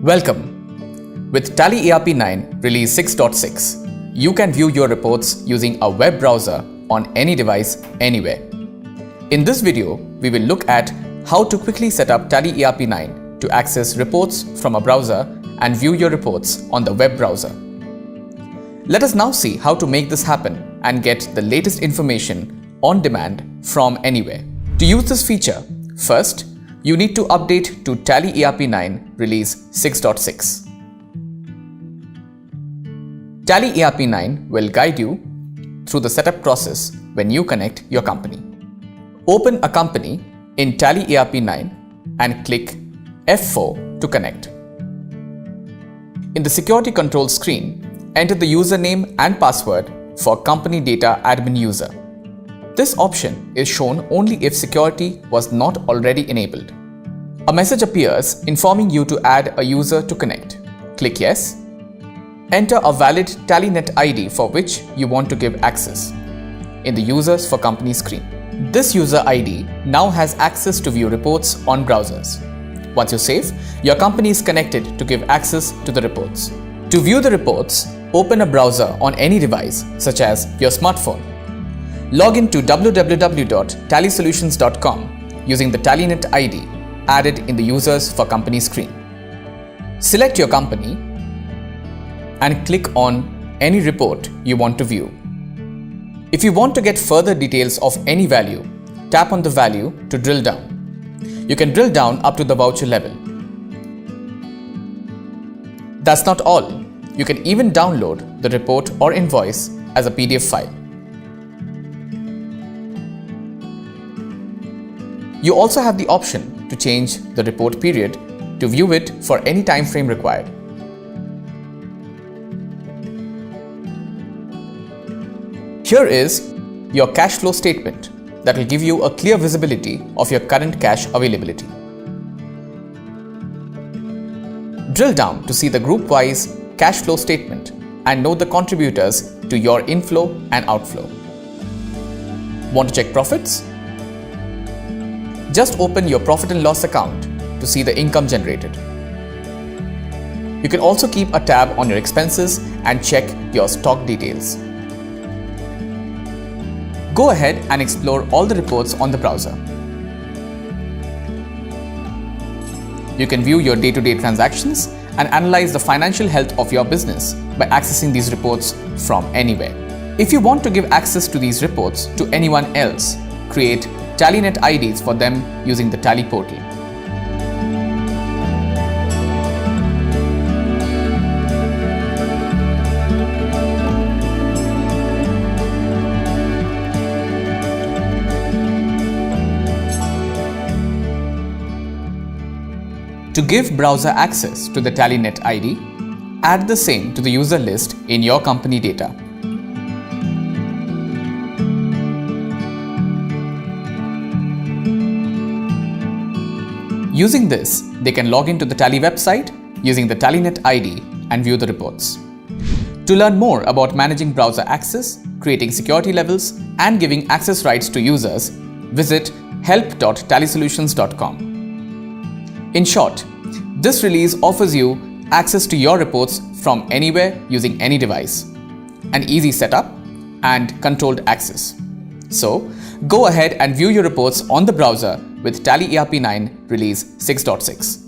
Welcome! With Tally ERP 9 Release 6.6, you can view your reports using a web browser on any device, anywhere. In this video, we will look at how to quickly set up Tally ERP 9 to access reports from a browser and view your reports on the web browser. Let us now see how to make this happen and get the latest information on demand from anywhere. To use this feature, first, you need to update to Tally ERP 9 Release 6.6. Tally ERP 9 will guide you through the setup process when you connect your company. Open a company in Tally ERP 9 and click F4 to connect. In the security control screen, enter the username and password for company data admin user. This option is shown only if security was not already enabled. A message appears informing you to add a user to connect. Click Yes. Enter a valid TallyNet ID for which you want to give access in the Users for Company screen. This user ID now has access to view reports on browsers. Once you save, your company is connected to give access to the reports. To view the reports, open a browser on any device such as your smartphone. Log in to www.tallysolutions.com using the TallyNet ID added in the Users for Company screen. Select your company and click on any report you want to view. If you want to get further details of any value, tap on the value to drill down. You can drill down up to the voucher level. That's not all. You can even download the report or invoice as a PDF file. You also have the option to change the report period to view it for any time frame required. Here is your cash flow statement that will give you a clear visibility of your current cash availability. Drill down to see the group-wise cash flow statement and know the contributors to your inflow and outflow. Want to check profits? Just open your profit and loss account to see the income generated. You can also keep a tab on your expenses and check your stock details. Go ahead and explore all the reports on the browser. You can view your day-to-day transactions and analyze the financial health of your business by accessing these reports from anywhere. If you want to give access to these reports to anyone else, create TallyNet IDs for them using the Tally portal. To give browser access to the TallyNet ID, add the same to the user list in your company data. Using this, they can log into the Tally website using the TallyNet ID and view the reports. To learn more about managing browser access, creating security levels, and giving access rights to users, visit help.tallysolutions.com. In short, this release offers you access to your reports from anywhere using any device, an easy setup, and controlled access. So, go ahead and view your reports on the browser with Tally ERP 9 Release 6.6.